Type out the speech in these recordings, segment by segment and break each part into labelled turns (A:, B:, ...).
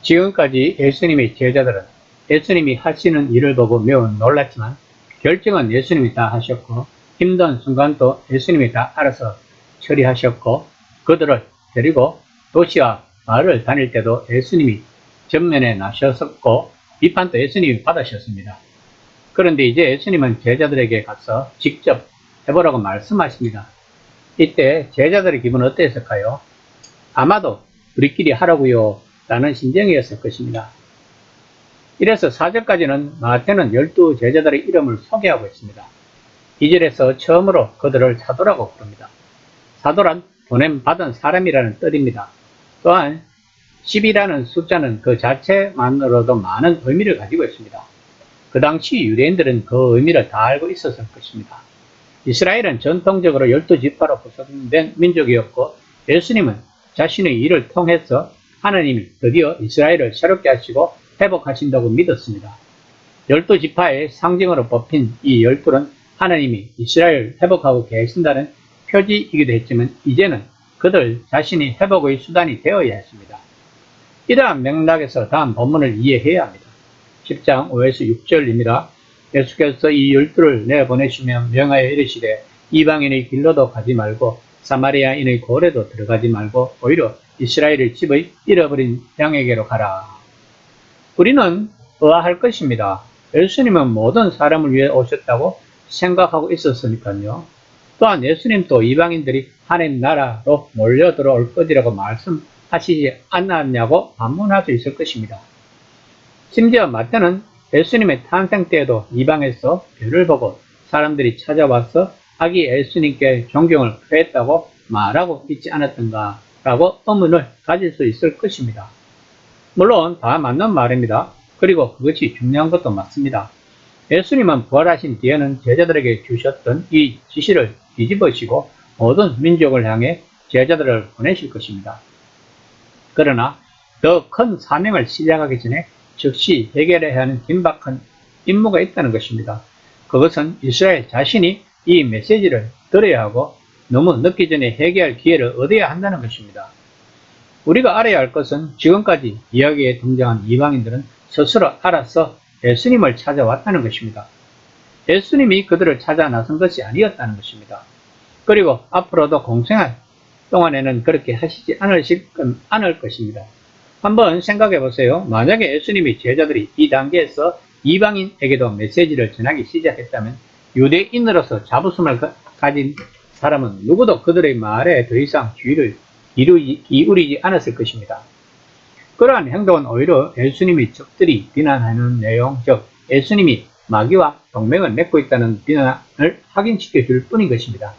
A: 지금까지 예수님의 제자들은 예수님이 하시는 일을 보고 매우 놀랐지만 결정은 예수님이 다 하셨고 힘든 순간도 예수님이 다 알아서 처리하셨고 그들을 데리고 도시와 마을을 다닐 때도 예수님이 전면에 나셨었고 비판도 예수님이 받으셨습니다. 그런데 이제 예수님은 제자들에게 가서 직접 해보라고 말씀하십니다. 이때 제자들의 기분은 어땠을까요? 아마도 우리끼리 하라고요 라는 심정이었을 것입니다. 이래서 4절까지는 마태는 12 제자들의 이름을 소개하고 있습니다. 2절에서 처음으로 그들을 사도라고 부릅니다. 사도란 보냄받은 사람이라는 뜻입니다. 또한 10이라는 숫자는 그 자체만으로도 많은 의미를 가지고 있습니다. 그 당시 유대인들은 그 의미를 다 알고 있었을 것입니다. 이스라엘은 전통적으로 12지파로 구성된 민족이었고 예수님은 자신의 일을 통해서 하나님이 드디어 이스라엘을 새롭게 하시고 회복하신다고 믿었습니다. 12지파의 상징으로 뽑힌 이 12는 하나님이 이스라엘을 회복하고 계신다는 표지이기도 했지만 이제는 그들 자신이 회복의 수단이 되어야 했습니다. 이러한 맥락에서 다음 본문을 이해해야 합니다. 10장 5에서 6절입니다. 예수께서 이 12를 내보내시며 명하여 이르시되 이방인의 길로도 가지 말고 사마리아인의 고래도 들어가지 말고 오히려 이스라엘의 집의 잃어버린 양에게로 가라. 우리는 의아할 것입니다. 예수님은 모든 사람을 위해 오셨다고 생각하고 있었으니까요. 또한 예수님도 이방인들이 하나님 나라로 몰려 들어올 것이라고 말씀하시지 않았냐고 반문할 수 있을 것입니다. 심지어 마태는 예수님의 탄생 때에도 이방에서 별을 보고 사람들이 찾아와서 아기 예수님께 존경을 표했다고 말하고 있지 않았던가 라고 의문을 가질 수 있을 것입니다. 물론 다 맞는 말입니다. 그리고 그것이 중요한 것도 맞습니다. 예수님은 부활하신 뒤에는 제자들에게 주셨던 이 지시를 뒤집으시고 모든 민족을 향해 제자들을 보내실 것입니다. 그러나 더 큰 사명을 시작하기 전에 즉시 해결해야 하는 긴박한 임무가 있다는 것입니다. 그것은 이스라엘 자신이 이 메시지를 들어야 하고 너무 늦기 전에 해결할 기회를 얻어야 한다는 것입니다. 우리가 알아야 할 것은 지금까지 이야기에 등장한 이방인들은 스스로 알아서 예수님을 찾아왔다는 것입니다. 예수님이 그들을 찾아 나선 것이 아니었다는 것입니다. 그리고 앞으로도 공생활 동안에는 그렇게 하시지 않을 것입니다. 한번 생각해 보세요. 만약에 예수님이 제자들이 이 단계에서 이방인에게도 메시지를 전하기 시작했다면 유대인으로서 자부심을 가진 사람은 누구도 그들의 말에 더 이상 주의를 기울이지 않았을 것입니다. 그러한 행동은 오히려 예수님이 적들이 비난하는 내용, 즉 예수님이 마귀와 동맹을 맺고 있다는 비난을 확인시켜 줄 뿐인 것입니다.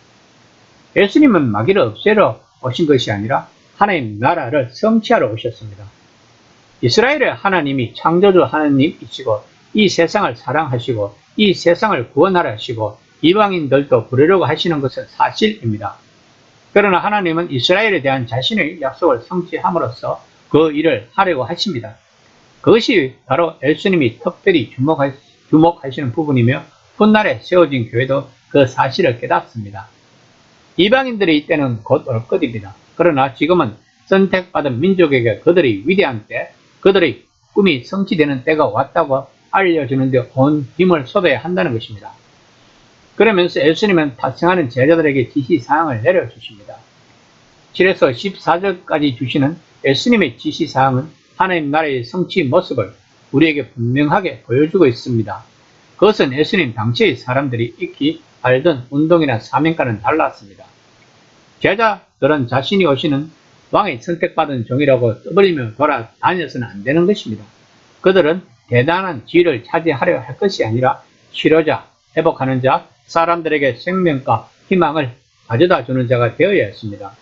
A: 예수님은 마귀를 없애러 오신 것이 아니라 하나님 나라를 성취하러 오셨습니다. 이스라엘의 하나님이 창조주 하나님이시고 이 세상을 사랑하시고 이 세상을 구원하려 하시고 이방인들도 부르려고 하시는 것은 사실입니다. 그러나 하나님은 이스라엘에 대한 자신의 약속을 성취함으로써 그 일을 하려고 하십니다. 그것이 바로 예수님이 특별히 주목하시는 부분이며 훗날에 세워진 교회도 그 사실을 깨닫습니다. 이방인들이 이때는 곧 올 것입니다. 그러나 지금은 선택받은 민족에게 그들의 위대한 때, 그들의 꿈이 성취되는 때가 왔다고 알려주는 데 온 힘을 쏟아야 한다는 것입니다. 그러면서 예수님은 탑승하는 제자들에게 지시사항을 내려주십니다. 7에서 14절까지 주시는 예수님의 지시사항은 하나님 나라의 성취 모습을 우리에게 분명하게 보여주고 있습니다. 그것은 예수님 당시의 사람들이 익히 알던 운동이나 사명과는 달랐습니다. 제자들은 자신이 오시는 왕의 선택받은 종이라고 떠벌리며 돌아다녀서는 안 되는 것입니다. 그들은 대단한 지위를 차지하려 할 것이 아니라 치료자, 회복하는 자, 사람들에게 생명과 희망을 가져다 주는 자가 되어야 했습니다.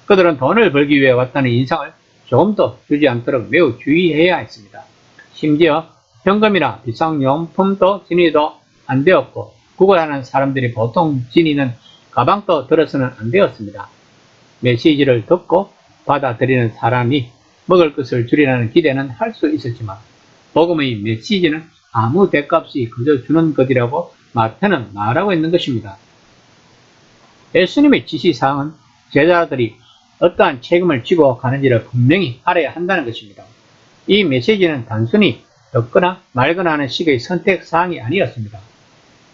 A: 그들은 돈을 벌기 위해 왔다는 인상을 조금 더 주지 않도록 매우 주의해야 했습니다. 심지어 현금이나 비싼 용품도 지니도 안 되었고 구걸하는 사람들이 보통 지니는 가방도 들어서는 안 되었습니다. 메시지를 듣고 받아들이는 사람이 먹을 것을 줄이라는 기대는 할 수 있었지만 복음의 메시지는 아무 대가 없이 그저 주는 것이라고 마태는 말하고 있는 것입니다. 예수님의 지시사항은 제자들이 어떠한 책임을 지고 가는지를 분명히 알아야 한다는 것입니다. 이 메시지는 단순히 듣거나 말거나 하는 식의 선택사항이 아니었습니다.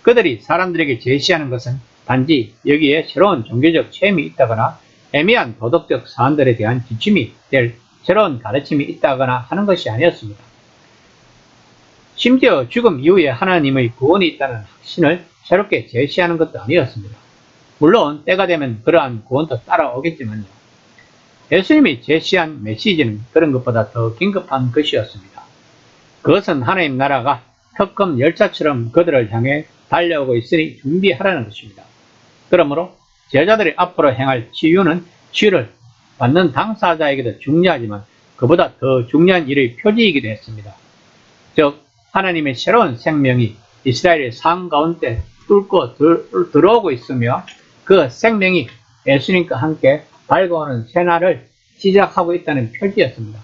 A: 그들이 사람들에게 제시하는 것은 단지 여기에 새로운 종교적 체험이 있다거나 애매한 도덕적 사안들에 대한 지침이 될 새로운 가르침이 있다거나 하는 것이 아니었습니다. 심지어 죽음 이후에 하나님의 구원이 있다는 확신을 새롭게 제시하는 것도 아니었습니다. 물론 때가 되면 그러한 구원도 따라오겠지만요. 예수님이 제시한 메시지는 그런 것보다 더 긴급한 것이었습니다. 그것은 하나님 나라가 특급 열차처럼 그들을 향해 달려오고 있으니 준비하라는 것입니다. 그러므로 제자들이 앞으로 행할 치유는 치유를 받는 당사자에게도 중요하지만 그보다 더 중요한 일의 표지이기도 했습니다. 즉 하나님의 새로운 생명이 이스라엘의 삶 가운데 뚫고 들어오고 있으며 그 생명이 예수님과 함께 밝아오는 새날을 시작하고 있다는 표지였습니다.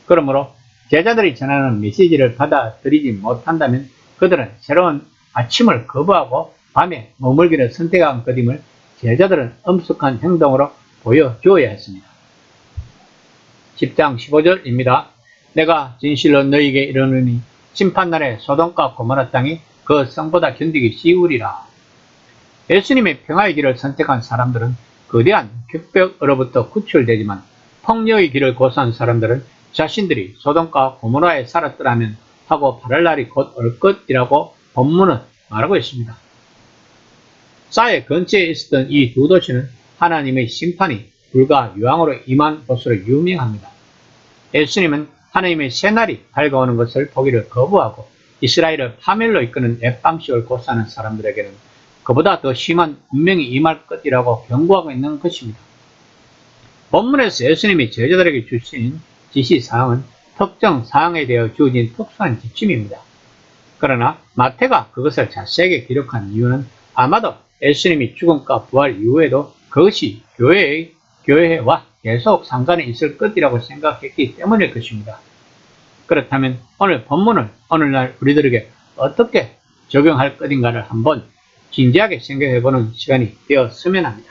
A: 그러므로 제자들이 전하는 메시지를 받아들이지 못한다면 그들은 새로운 아침을 거부하고 밤에 머물기를 선택한 것임을 제자들은 엄숙한 행동으로 보여주어야 했습니다. 10장 15절입니다. 내가 진실로 너희에게 이르노니 심판날에 소돔과 고모라 땅이 그 성보다 견디기 쉬우리라. 예수님의 평화의 길을 선택한 사람들은 거대한 격벽으로부터 구출되지만 폭력의 길을 고수한 사람들은 자신들이 소돔과 고모라에 살았더라면 하고 바랄 날이 곧 올 것이라고 본문은 말하고 있습니다. 사해 근처에 있었던 이 두 도시는 하나님의 심판이 불과 유황으로 임한 곳으로 유명합니다. 예수님은 하나님의 새날이 밝아오는 것을 보기를 거부하고 이스라엘을 파멸로 이끄는 앱방식을 고수하는 사람들에게는 그보다 더 심한 운명이 임할 것이라고 경고하고 있는 것입니다. 본문에서 예수님이 제자들에게 주신 지시사항은 특정 사항에 대해 주어진 특수한 지침입니다. 그러나 마태가 그것을 자세하게 기록한 이유는 아마도 예수님이 죽음과 부활 이후에도 그것이 교회와 계속 상관이 있을 것이라고 생각했기 때문일 것입니다. 그렇다면 오늘 본문을 오늘날 우리들에게 어떻게 적용할 것인가를 한번 진지하게 생각해보는 시간이 되었으면 합니다.